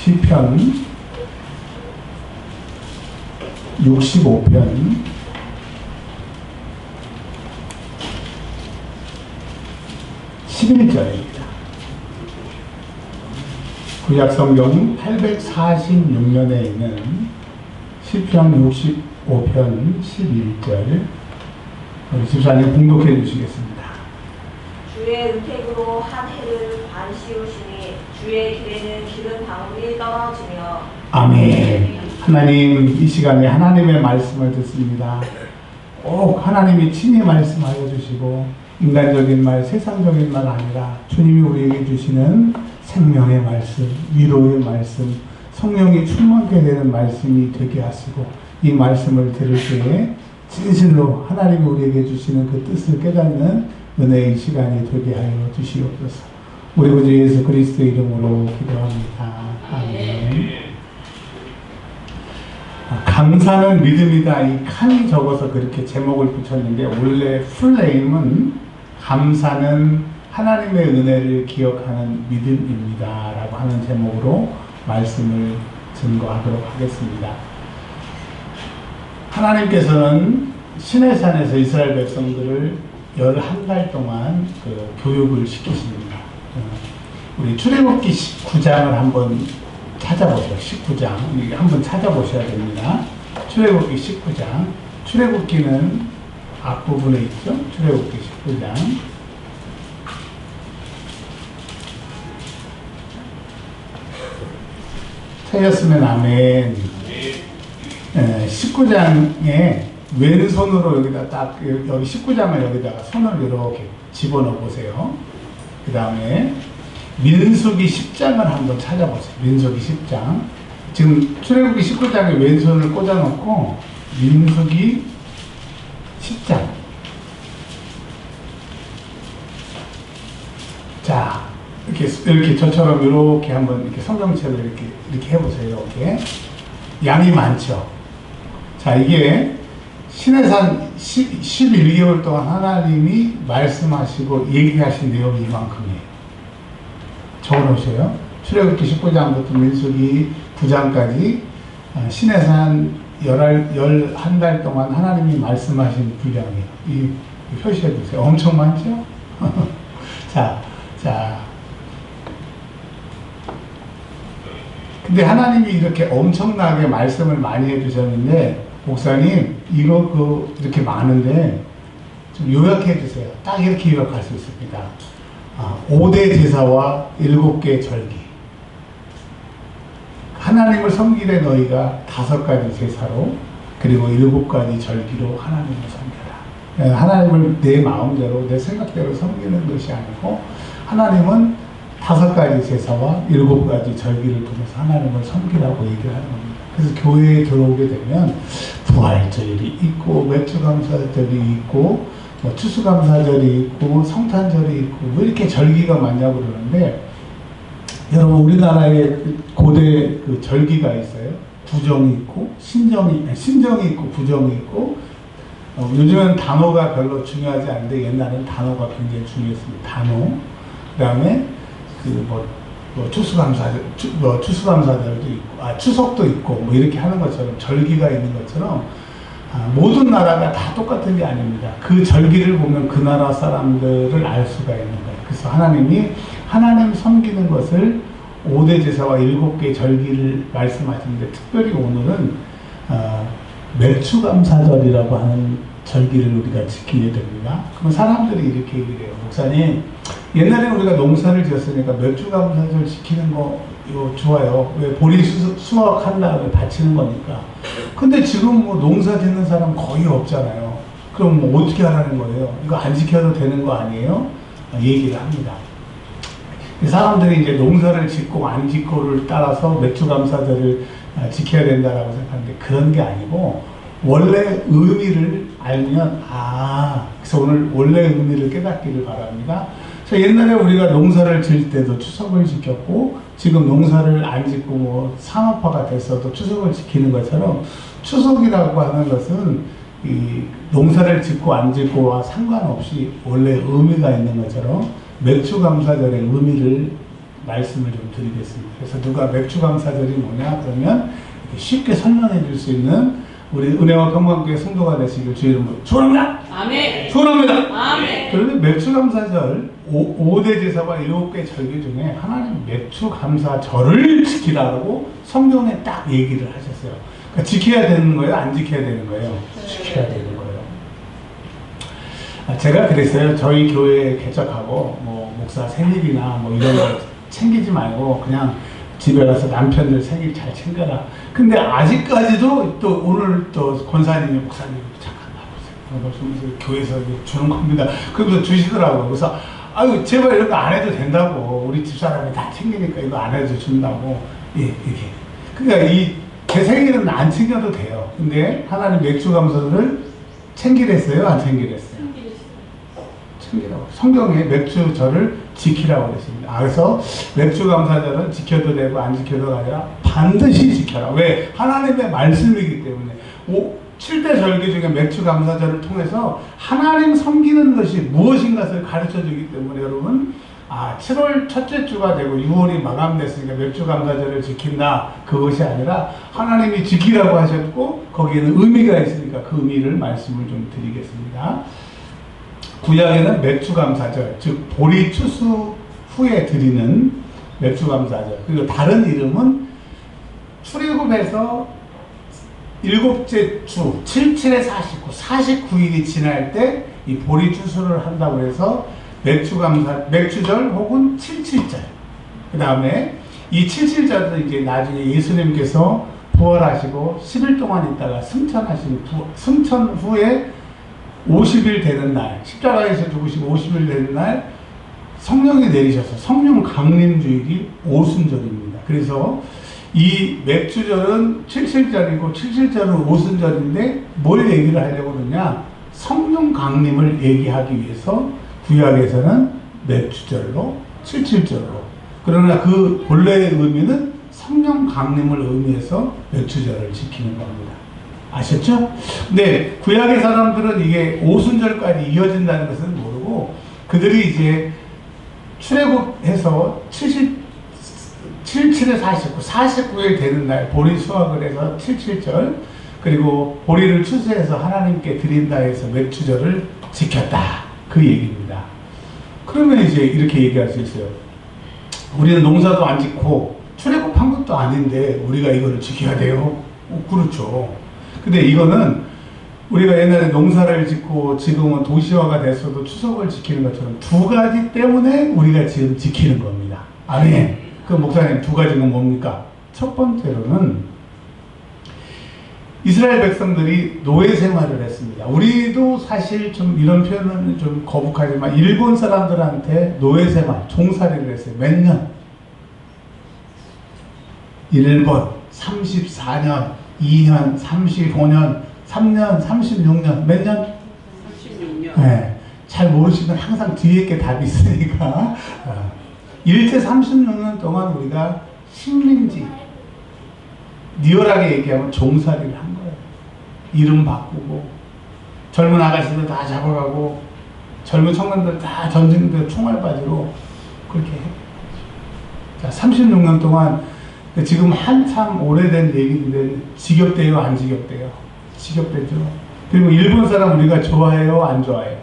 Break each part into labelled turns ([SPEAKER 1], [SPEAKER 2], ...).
[SPEAKER 1] 시편 65편 11절입니다. 구약성경 846년에 있는 시편 65편 11절 우리 집사님 봉독해 주시겠습니다.
[SPEAKER 2] 주의 은택으로 한 해를 반 씌우시니 주의 길에는 기름 방울이 떨어지며.
[SPEAKER 1] 아멘. 하나님, 이 시간에 하나님의 말씀을 듣습니다. 꼭 하나님이 친히 말씀하여 주시고 인간적인 말, 세상적인 말 아니라 주님이 우리에게 주시는 생명의 말씀, 위로의 말씀, 성령이 충만케 되는 말씀이 되게 하시고 이 말씀을 들을 때에 진실로 하나님이 우리에게 주시는 그 뜻을 깨닫는 은혜의 시간이 되게 하여 주시옵소서. 우리 구주 예수 그리스도의 이름으로 기도합니다. 아멘. 감사는 믿음이다. 이 칸이 적어서 그렇게 제목을 붙였는데 원래 풀네임은 감사는 하나님의 은혜를 기억하는 믿음입니다 라고 하는 제목으로 말씀을 증거하도록 하겠습니다. 하나님께서는 시내산에서 이스라엘 백성들을 11달 동안 그 교육을 시키십니다. 우리 출애굽기 19장을 한번 찾아보세요. 19장 한번 찾아보셔야 됩니다. 출애굽기 19장. 출애굽기는 앞부분에 있죠. 출애굽기 19장. 틀렸으면 아멘. 19장에 왼손으로 여기다 딱 여기 19장을 여기다가 손을 이렇게 집어넣어 보세요. 그 다음에 민수기 10장을 한번 찾아보세요. 민수기 10장. 지금 출애굽기 19장에 왼손을 꽂아놓고 민수기 10장. 자, 이렇게 저처럼 이렇게 한번 이렇게 성경책을 이렇게 해보세요. 이렇게 양이 많죠. 자, 이게 시내산 11개월 동안 하나님이 말씀하시고 얘기하신 내용이 이만큼이에요. 적어놓으세요. 출애굽기 19장부터 민수기 9장까지 시내산 11달 동안 하나님이 말씀하신 분량이에요. 이 표시해두세요. 엄청 많죠? 자. 근데 하나님이 이렇게 엄청나게 말씀을 많이 해주셨는데, 목사님, 이렇게 많은데, 좀 요약해 주세요. 딱 이렇게 요약할 수 있습니다. 5대 제사와 7개 절기. 하나님을 섬기되 너희가 5가지 제사로, 그리고 7가지 절기로 하나님을 섬겨라. 하나님을 내 마음대로, 내 생각대로 섬기는 것이 아니고, 하나님은 5가지 제사와 7가지 절기를 통해서 하나님을 섬기라고 얘기를 하는 겁니다. 그래서 교회에 들어오게 되면 부활절이 있고 맥주감사절이 있고 추수감사절이 있고 성탄절이 있고 뭐 이렇게 절기가 많냐고 그러는데, 여러분 우리나라에 고대 그 절기가 있어요. 구정이 있고 신정이 있고 구정이 있고, 요즘은 단어가 별로 중요하지 않은데 옛날에는 단어가 굉장히 중요했습니다. 단어. 그 다음에 추수감사절도 있고, 추석도 있고, 뭐 이렇게 하는 것처럼 절기가 있는 것처럼, 모든 나라가 다 똑같은 게 아닙니다. 그 절기를 보면 그 나라 사람들을 알 수가 있는 거예요. 그래서 하나님이 하나님 섬기는 것을 5대 제사와 7개 절기를 말씀하시는데, 특별히 오늘은, 매추감사절이라고 하는 절기를 우리가 지키게 됩니다. 그럼 사람들이 이렇게 얘기를 해요. 목사님, 옛날에 우리가 농사를 지었으니까 매추감사절 지키는 거 이거 좋아요. 왜 보리 수확한 다음에 바치는 거니까. 근데 지금 뭐 농사 짓는 사람 거의 없잖아요. 그럼 뭐 어떻게 하라는 거예요? 이거 안 지켜도 되는 거 아니에요? 얘기를 합니다. 사람들이 이제 농사를 짓고 안 짓고를 따라서 매추감사절을 지켜야 된다라고 생각하는데, 그런 게 아니고 원래 의미를 알면, 그래서 오늘 원래 의미를 깨닫기를 바랍니다. 옛날에 우리가 농사를 지을 때도 추석을 지켰고, 지금 농사를 안 짓고 뭐 산업화가 됐어도 추석을 지키는 것처럼, 추석이라고 하는 것은 이 농사를 짓고 안 짓고와 상관없이 원래 의미가 있는 것처럼 매추감사절의 의미를 말씀을 좀 드리겠습니다. 그래서 누가 맥주감사절이 뭐냐 그러면 쉽게 설명해 줄 수 있는 우리 은혜와 평강교회 성도가 되시길 주의 이름으로 축원합니다.
[SPEAKER 2] 아멘.
[SPEAKER 1] 축원합니다.
[SPEAKER 2] 아멘.
[SPEAKER 1] 그런데 맥주감사절 5대 제사와 7개 절기 중에 하나님 맥주감사절을 지키라고 성경에 딱 얘기를 하셨어요. 그러니까 지켜야 되는 거예요? 안 지켜야 되는 거예요? 지켜야 되는 거예요. 제가 그랬어요. 저희 교회 개척하고 뭐 목사 생일이나 뭐 이런 거 챙기지 말고 그냥 집에 가서 남편들 생일 잘 챙겨라. 근데 아직까지도 또 오늘 또 권사님이 목사님 잠깐 나보세요. 무슨 교회에서 주는 겁니다. 그러면서 주시더라고요. 그래서 아유 제발 이런 거 안 해도 된다고. 우리 집사람이 다 챙기니까 이거 안 해도 준다고. 예, 이렇게. 그러니까 제 생일은 안 챙겨도 돼요. 근데 하나님 맥주감사를 챙기랬어요? 안 챙기랬어요? 챙기라고. 성경에 맥주절을 지키라고 그랬습니다. 그래서 맥주감사절은 지켜도 되고 안 지켜도가 아니라 반드시 지켜라. 왜? 하나님의 말씀이기 때문에. 7대 절기 중에 맥주감사절을 통해서 하나님 섬기는 것이 무엇인가를 가르쳐 주기 때문에 여러분 7월 첫째 주가 되고 6월이 마감됐으니까 맥주감사절을 지킨다. 그것이 아니라 하나님이 지키라고 하셨고 거기에는 의미가 있으니까 그 의미를 말씀을 좀 드리겠습니다. 구약에는 맥주감사절, 즉 보리 추수 후에 드리는 맥주감사절. 그리고 다른 이름은 출애굽에서 7째 주, 77에 49, 49일이 지날 때 이 보리 추수를 한다고 해서 맥주절 혹은 77절. 그 다음에 이 77절은 이제 나중에 예수님께서 부활하시고 10일 동안 있다가 승천 후에 50일 되는 날, 십자가에서 죽으시고 50일 되는 날 성령이 내리셔서 성령 강림주일이 오순절입니다. 그래서 이 맥주절은 77절이고 77절은 오순절인데 뭘 얘기를 하려고 그러냐? 성령 강림을 얘기하기 위해서 구약에서는 맥주절로 77절로. 그러나 그 본래의 의미는 성령 강림을 의미해서 맥주절을 지키는 겁니다. 아셨죠? 근데 구약의 사람들은 이게 오순절까지 이어진다는 것은 모르고 그들이 이제 출애굽해서 77에 49, 49일 되는 날 보리 수확을 해서 77절 그리고 보리를 추수해서 하나님께 드린다 해서 맥주절을 지켰다. 그 얘기입니다. 그러면 이제 이렇게 얘기할 수 있어요. 우리는 농사도 안 짓고 출애굽한 것도 아닌데 우리가 이거를 지켜야 돼요? 그렇죠. 근데 이거는 우리가 옛날에 농사를 짓고 지금은 도시화가 됐어도 추석을 지키는 것처럼 두 가지 때문에 우리가 지금 지키는 겁니다. 아멘. 그 목사님 두 가지는 뭡니까? 첫 번째로는 이스라엘 백성들이 노예 생활을 했습니다. 우리도 사실 좀 이런 표현은 좀 거북하지만 일본 사람들한테 노예 생활, 종살이를 했어요. 몇 년? 일본 34년, 2년, 35년, 3년, 36년, 몇 년?
[SPEAKER 3] 36년.
[SPEAKER 1] 네. 잘 모르시면 항상 뒤에 게 답이 있으니까. 일제 36년 동안 우리가 식민지, 리얼하게 얘기하면 종살이를 한 거예요. 이름 바꾸고, 젊은 아가씨들 다 잡아가고, 젊은 청년들 다 전쟁들 총알바지로 그렇게 해. 자, 36년 동안 지금 한참 오래된 얘기인데 지겹대요, 안 지겹대요? 지겹대죠. 그리고 일본 사람 우리가 좋아해요, 안 좋아해요?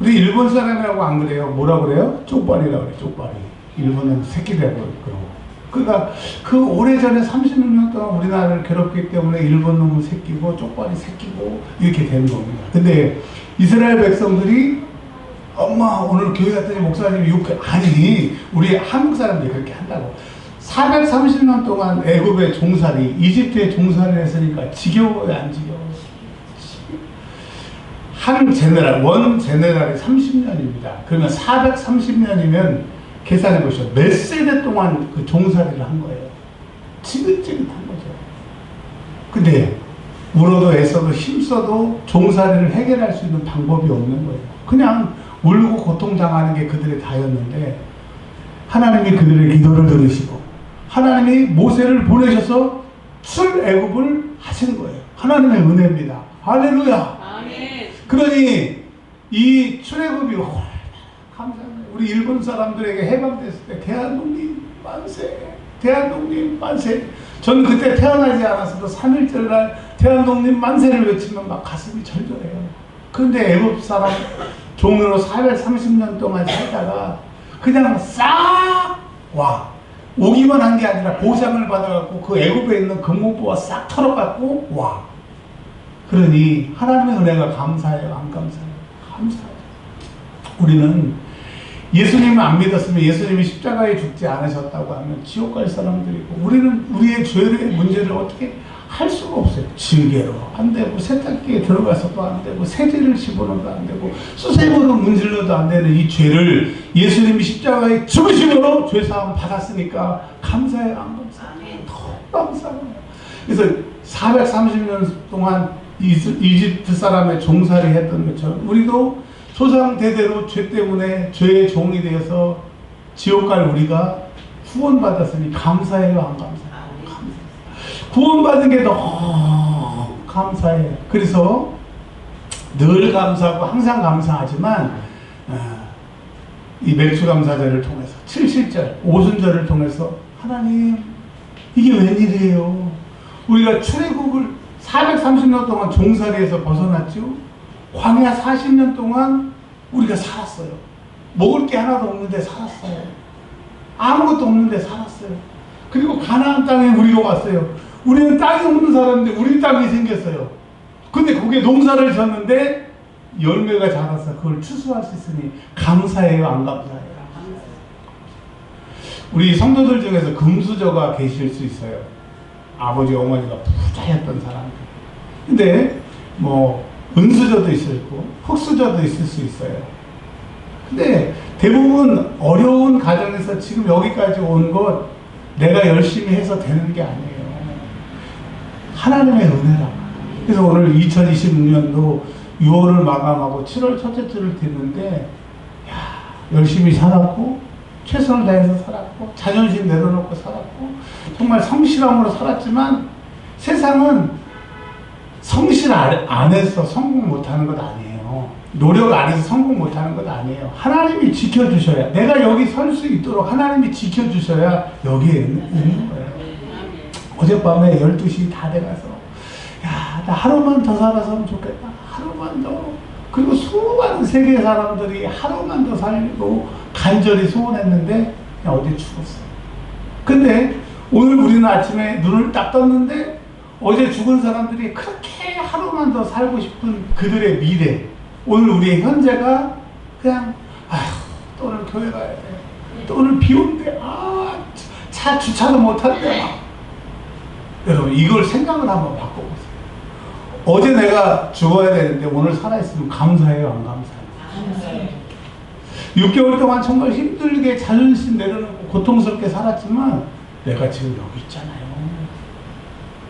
[SPEAKER 1] 우리 일본 사람이라고 안 그래요? 뭐라 그래요? 쪽발이라고 그래요, 쪽발이. 일본은 새끼라고 그러고. 그러니까 그 오래전에 36년 동안 우리나라를 괴롭기 때문에 일본 놈은 새끼고 쪽발이 새끼고 이렇게 되는 겁니다. 근데 이스라엘 백성들이 엄마 오늘 교회 갔더니 목사님이 욕해. 아니 우리 한국 사람들이 그렇게 한다고. 430년 동안 애굽의 종살이, 이집트의 종살이를 했으니까 지겨워요, 안 지겨워요? 한 제네랄, 원 제네랄이 30년입니다. 그러면 430년이면 계산해 보시죠. 몇 세대 동안 그 종살이를 한 거예요. 지긋지긋한 거죠. 근데 울어도 애써도 힘써도 종살이를 해결할 수 있는 방법이 없는 거예요. 그냥 울고 고통당하는 게 그들의 다였는데 하나님이 그들의 기도를 들으시고 하나님이 모세를 보내셔서 출애굽을 하신 거예요. 하나님의 은혜입니다. 할렐루야.
[SPEAKER 3] 아멘.
[SPEAKER 1] 그러니 이 출애굽이 감사합니다. 우리 일본 사람들에게 해방됐을 때 대한독립 만세, 대한독립 만세. 저는 그때 태어나지 않았어도 3.1절 날 대한독립 만세를 외치면 막 가슴이 절절해요. 그런데 애국 사람 종으로 430년 동안 살다가 그냥 싹 와. 오기만 한 게 아니라 보상을 받아갖고 그 애국에 있는 금공보와 싹 털어갖고 와. 그러니 하나님의 은혜가 감사해요, 안 감사해요? 감사해요. 우리는 예수님을 안 믿었으면 예수님이 십자가에 죽지 않으셨다고 하면 지옥 갈 사람들이고, 우리는 우리의 죄의 문제를 어떻게 할 수가 없어요. 징계로 안 되고, 세탁기에 들어가서도 안 되고, 세제를 집어넣어도 안 되고, 수세모로 문질러도 안 되는 이 죄를 예수님이 십자가에 죽으심으로 죄사함 받았으니까 감사해요, 안 감사해요? 더 감사해요. 그래서 430년 동안 이집트 사람의 종살이 했던 것처럼 우리도 조상대대로 죄 때문에 죄의 종이 되어서 지옥 갈 우리가 구원받았으니 감사해요, 안 감사해요? 감사해요. 구원받은 게 너무 감사해요. 그래서 늘 감사하고 항상 감사하지만 이 맥주감사절을 통해서 7.7절 오순절을 통해서 하나님 이게 웬일이에요? 우리가 출애굽을 430년 동안 종살이에서 벗어났죠. 광야 40년 동안 우리가 살았어요. 먹을 게 하나도 없는데 살았어요. 아무것도 없는데 살았어요. 그리고 가나안 땅에 우리가 왔어요. 우리는 땅이 없는 사람인데 우리 땅이 생겼어요. 근데 거기에 농사를 졌는데 열매가 자라서 그걸 추수할 수 있으니 감사해요, 안 감사해요? 우리 성도들 중에서 금수저가 계실 수 있어요. 아버지 어머니가 부자였던 사람들. 근데 뭐 은수저도 있고 흙수저도 있을 수 있어요. 근데 대부분 어려운 가정에서 지금 여기까지 온 것 내가 열심히 해서 되는 게 아니에요. 하나님의 은혜라. 그래서 오늘 2026년도 6월을 마감하고 7월 첫째 주를 듣는데, 열심히 살았고 최선을 다해서 살았고 자존심 내려놓고 살았고 정말 성실함으로 살았지만, 세상은 성실 안에서 성공 못하는 것 아니에요. 노력 안에서 성공 못하는 것 아니에요. 하나님이 지켜주셔야, 내가 여기 설 수 있도록 하나님이 지켜주셔야 여기에 있는 거예요. 어젯밤에 12시 다 돼가서 나 하루만 더 살았으면 좋겠다. 하루만 더. 그리고 수많은 세계 사람들이 하루만 더 살고 간절히 소원했는데 그냥 어디 죽었어요. 근데 오늘 우리는 아침에 눈을 딱 떴는데 어제 죽은 사람들이 그렇게 하루만 더 살고 싶은 그들의 미래, 오늘 우리의 현재가 그냥 또 오늘 교회 가야 돼. 또 오늘 비 온대. 차 주차도 못한대. 여러분 이걸 생각을 한번 바꿔보세요. 어제 내가 죽어야 되는데 오늘 살아있으면 감사해요, 안 감사해요? 6개월 동안 정말 힘들게 자존심 내려놓고 고통스럽게 살았지만 내가 지금 여기 있잖아요.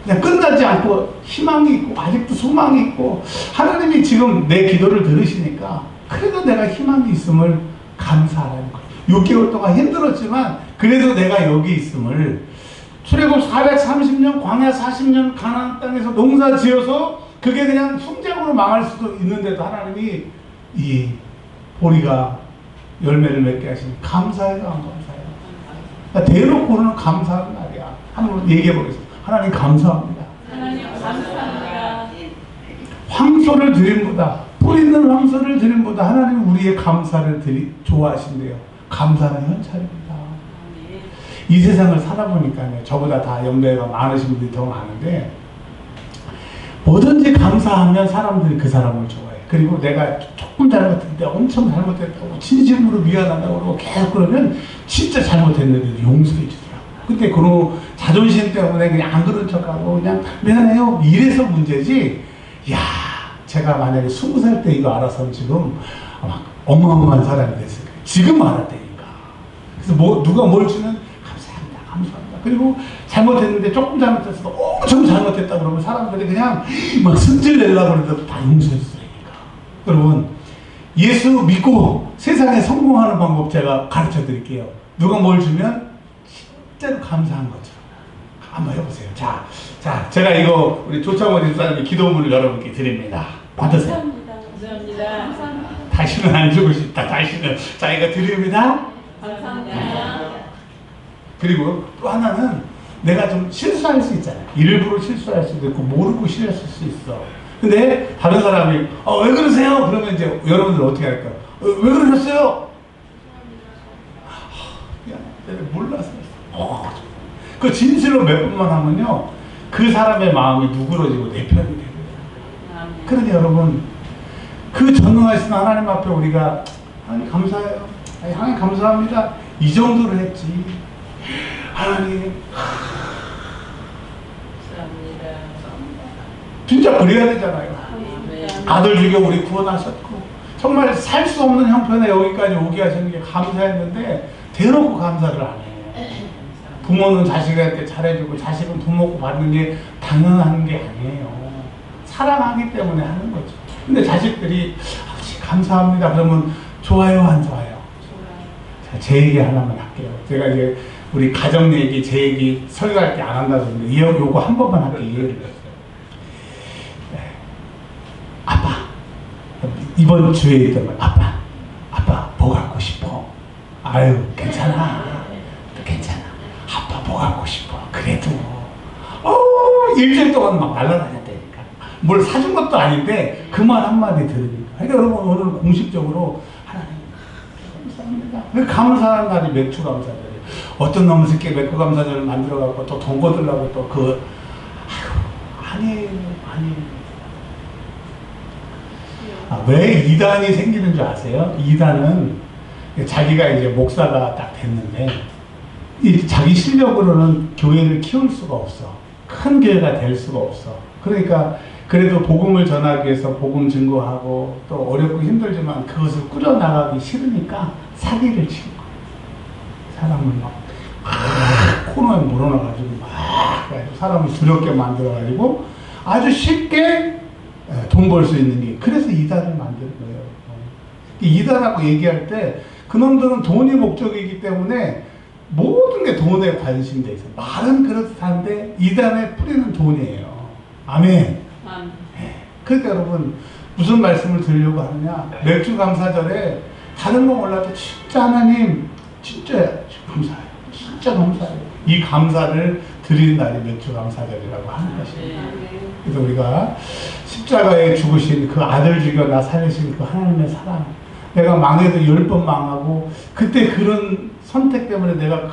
[SPEAKER 1] 그냥 끝나지 않고 희망이 있고 아직도 소망이 있고, 하나님이 지금 내 기도를 들으시니까 그래도 내가 희망이 있음을 감사하라는 거예요. 6개월 동안 힘들었지만 그래도 내가 여기 있음을, 출애굽 430년 광야 40년 가나안 땅에서 농사 지어서 그게 그냥 흉작으로 망할 수도 있는데도 하나님이 이 보리가 열매를 맺게 하시니 감사해요, 안 감사해요? 그러니까 대놓고는 감사하는 날이야. 한번 얘기해 보겠습니다. 하나님 감사합니다.
[SPEAKER 2] 하나님 감사합니다.
[SPEAKER 1] 황소를 드림보다, 뿌리 있는 황소를 드림보다 하나님 우리의 감사를 좋아하신대요. 감사는 현찰입니다. 이 세상을 살아보니까요, 저보다 다 연배가 많으신 분들이 더 많은데, 뭐든지 감사하면 사람들이 그 사람을 좋아해. 그리고 내가 조금 잘못했는데 엄청 잘못했다고 진심으로 미안하다고 그러고 계속 그러면 진짜 잘못했는데 용서해 주더라고요. 근데 그런 자존심 때문에 그냥 안 그런 척하고 그냥 미안해요 이래서 문제지, 제가 만약에 20살 때 이거 알았으면 지금 아마 어마어마한 사람이 됐을 거예요. 지금 알았다니까. 그래서 누가 뭘 주면 감사합니다. 그리고 잘못했는데 조금 잘못했어도 엄청 잘못했다 그러면 사람들이 그냥 막 승질 내려고 그래도 다 용서해 주더라니까. 여러분, 예수 믿고 세상에 성공하는 방법 제가 가르쳐 드릴게요. 누가 뭘 주면 진짜로 감사한 것처럼 한번 해보세요. 자, 제가 이거 우리 조창원 집사님의 기도문을 여러분께 드립니다. 받으세요.
[SPEAKER 2] 감사합니다.
[SPEAKER 3] 감사합니다.
[SPEAKER 2] 감사합니다.
[SPEAKER 1] 다시는 안 주고 싶다. 다시는 자기가 드립니다.
[SPEAKER 3] 감사합니다.
[SPEAKER 1] 그리고 또 하나는 내가 좀 실수할 수 있잖아요. 일부러 실수할 수도 있고 모르고 실수할 수 있어. 근데 다른 사람이 왜 그러세요? 그러면 이제 여러분들 어떻게 할까? 왜 그러셨어요? 야, 내가 몰라서. 그 진실로 몇 번만 하면요, 그 사람의 마음이 누그러지고 내 편이 됩니다. 그러니 여러분, 그 전능하신 하나님 앞에 우리가 하나님 감사해요. 하나님 감사합니다. 이 정도로 했지. 하나님, 진짜 그래야 되잖아요. 아들 죽여 우리 구원하셨고 정말 살 수 없는 형편에 여기까지 오게 하시는 게 감사했는데 대놓고 감사를 안 해요. 부모는 자식한테 잘해주고 자식은 부모고 받는 게 당연한 게 아니에요. 사랑하기 때문에 하는 거죠. 근데 자식들이 감사합니다 그러면 좋아요 안 좋아요? 자, 제 얘기 하나만 할게요. 제가 이제 우리 가정 얘기, 제 얘기 설교할 때 안 한다고 했는데 요거 한 번만 할게요. 이해를 했어요. 아빠, 이번 주에 있던 말, 아빠 뭐 갖고 싶어? 아유 괜찮아, 괜찮아. 아빠 뭐 갖고 싶어? 그래도 일주일 동안 막 날아다녔다니까. 뭘 사준 것도 아닌데 그 말 한마디 들으니까. 그러니까 여러분 오늘 공식적으로 하나님 감사합니다. 감사한 날이 맥주 감사절이에요. 어떤 놈의 새끼 맥주 감사절을 만들어갖고 또 돈 거들라고 또 아니에요. 왜 이단이 생기는 줄 아세요? 이단은 자기가 이제 목사가 딱 됐는데 자기 실력으로는 교회를 키울 수가 없어. 큰 교회가 될 수가 없어. 그러니까 그래도 복음을 전하기 위해서 복음 증거하고 또 어렵고 힘들지만 그것을 꾸려나가기 싫으니까 사기를 치는 거야. 사람을 막 코너에 물어놔가지고 막 사람을 두렵게 만들어가지고 아주 쉽게 돈 벌 수 있는 게, 그래서 이단을 만드는 거예요. 이단하고 얘기할 때 그놈들은 돈이 목적이기 때문에 모든 게 돈에 관심돼 있어요. 말은 그렇다는데 이단의 뿌리는 돈이에요. 아멘. 그러니까 여러분 무슨 말씀을 드리려고 하느냐, 맥주 감사절에 다른 거 몰라도 진짜 하나님 진짜 감사해요. 진짜 감사해요. 이 감사를 드리는 날이 맥주 감사절이라고 하는 것입니다. 그래서 우리가 십자가에 죽으신 그 아들 죽여 나 살리신 그 하나님의 사랑, 내가 망해도 10번 망하고 그때 그런 선택 때문에 내가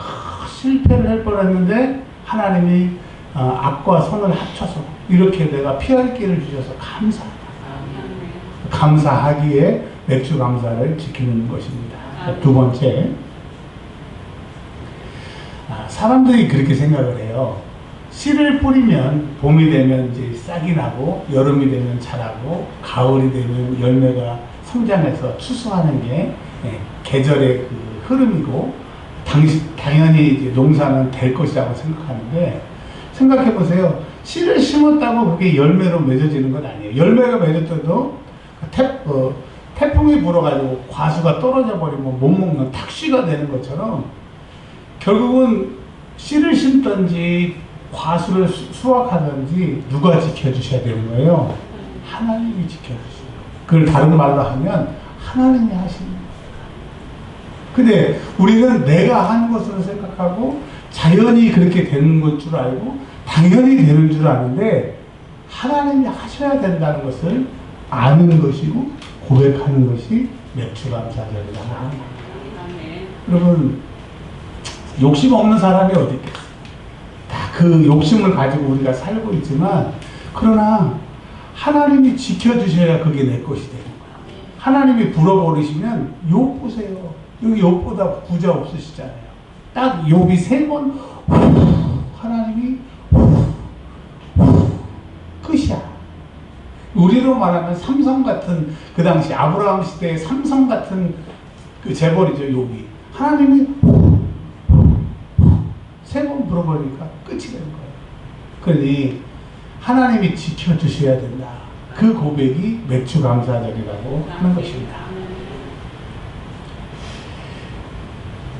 [SPEAKER 1] 실패를 할 뻔했는데 하나님이 악과 선을 합쳐서 이렇게 내가 피할 길을 주셔서 감사하다. 감사하기에 맥주 감사를 지키는 것입니다. 두 번째, 사람들이 그렇게 생각을 해요. 씨를 뿌리면 봄이 되면 이제 싹이 나고 여름이 되면 자라고 가을이 되면 열매가 성장해서 추수하는 게 계절의 그 흐름이고 당연히 이제 농사는 될 것이라고 생각하는데, 생각해 보세요. 씨를 심었다고 그게 열매로 맺어지는 건 아니에요. 열매가 맺어져도 태풍이 불어가지고 과수가 떨어져 버리면 못 먹는 탁씨가 되는 것처럼 결국은 씨를 심든지 과수를 수확하든지 누가 지켜주셔야 되는 거예요? 하나님이 지켜주시고, 그걸 다른 말로 하면 하나님이 하시는 거예요. 근데 우리는 내가 하는 것으로 생각하고 자연히 그렇게 되는 것 줄 알고 당연히 되는 줄 아는데 하나님이 하셔야 된다는 것을 아는 것이고 고백하는 것이 맥주 감사절이라고 합니다. 여러분, 욕심 없는 사람이 어디 있겠어요? 다 그 욕심을 가지고 우리가 살고 있지만, 그러나 하나님이 지켜주셔야 그게 내 것이 되는 거예요. 하나님이 불어버리시면 욥 보세요. 여기 욥보다 부자 없으시잖아요. 딱 욥이 3번 하나님이 끝이야. 우리로 말하면 삼성 같은, 그 당시 아브라함 시대의 삼성 같은 그 재벌이죠, 욥이. 하나님이 3번 불어버리니까 끝이 되는 거예요. 그러니 하나님이 지켜주셔야 된다. 그 고백이 맥주 감사절이라고 하는 것입니다.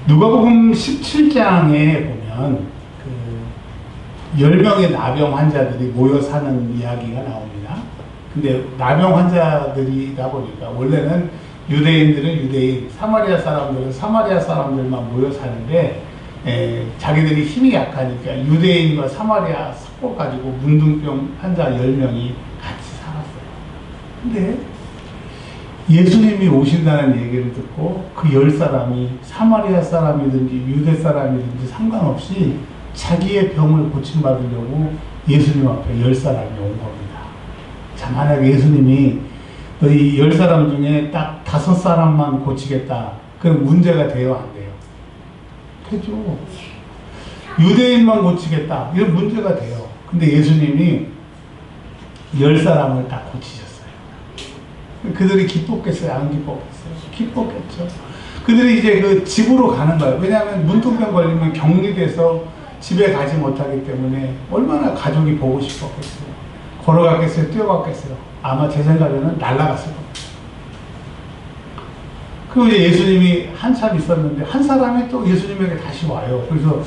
[SPEAKER 1] 누가복음 17장에 보면 그 10명의 나병 환자들이 모여 사는 이야기가 나옵니다. 근데 나병 환자들이다 보니까 원래는 유대인들은 유대인, 사마리아 사람들은 사마리아 사람들만 모여 사는데 자기들이 힘이 약하니까 유대인과 사마리아 섞어가지고 문둥병 환자 10명이 같이 살았어요. 근데 예수님이 오신다는 얘기를 듣고 그 10사람이 사마리아 사람이든지 유대 사람이든지 상관없이 자기의 병을 고침받으려고 예수님 앞에 10사람이 온 겁니다. 자, 만약 예수님이 너희 10사람 중에 딱 5사람만 고치겠다. 그럼 문제가 돼요, 안 돼요? 되죠. 유대인만 고치겠다. 이런 문제가 돼요. 근데 예수님이 10사람을 딱 고치셨어요. 그들이 기뻤겠어요? 안 기뻤겠어요? 기뻤겠죠. 그들이 이제 그 집으로 가는 거예요. 왜냐하면 문둥병 걸리면 격리돼서 집에 가지 못하기 때문에 얼마나 가족이 보고 싶었겠어요. 걸어갔겠어요? 뛰어갔겠어요? 아마 제 생각에는 날아갔을 겁니다. 그리고 이제 예수님이 한참 있었는데 한 사람이 또 예수님에게 다시 와요. 그래서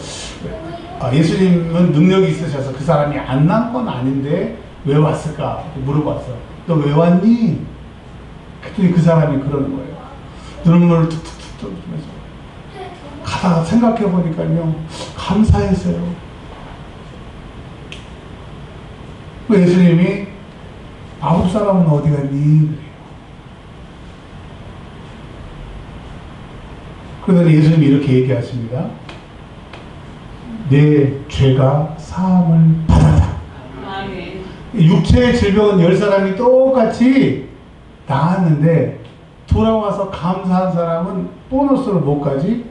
[SPEAKER 1] 예수님은 능력이 있으셔서 그 사람이 안 난 건 아닌데 왜 왔을까 물어봤어. 너 왜 왔니? 그랬더니 그 사람이 그러는 거예요. 눈물을 툭툭툭 떨면서 가다가 생각해 보니까요, 감사했어요. 예수님이 9사람은 어디 갔니? 그러더니 예수님이 이렇게 얘기하십니다. 내 죄가 사함을 받았다. 육체의 질병은 10사람이 똑같이 나았는데 돌아와서 감사한 사람은 보너스로 뭐까지?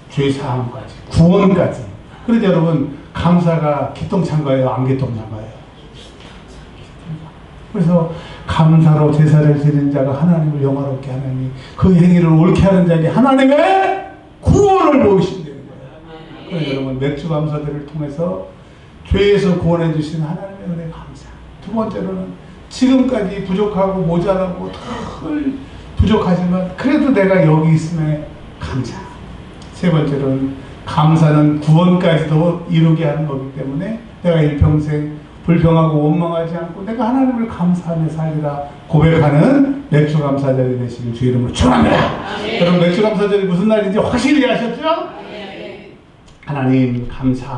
[SPEAKER 1] 죄 사함까지, 구원까지. 그런데 여러분, 감사가 기똥찬가예요? 안 기똥찬가예요? 그래서 감사로 제사를 드리는 자가 하나님을 영화롭게 하나니 그 행위를 옳게 하는 자에게 하나님의 구원을 보이신다는 거예요. 그래서 여러분, 맥주 감사들을 통해서 죄에서 구원해 주신 하나님의 은혜 감사. 두 번째로는 지금까지 부족하고 모자라고 늘 부족하지만 그래도 내가 여기 있음에 감사. 세 번째로는 감사는 구원까지도 이루게 하는 거기 때문에 내가 일평생 불평하고 원망하지 않고 내가 하나님을 감사하며 살리라 고백하는 맥주 감사절이 되시길 주 이름으로 축원합니다. 여러분, 맥주 감사절이 무슨 날인지 확실히 아셨죠? 하나님 감사.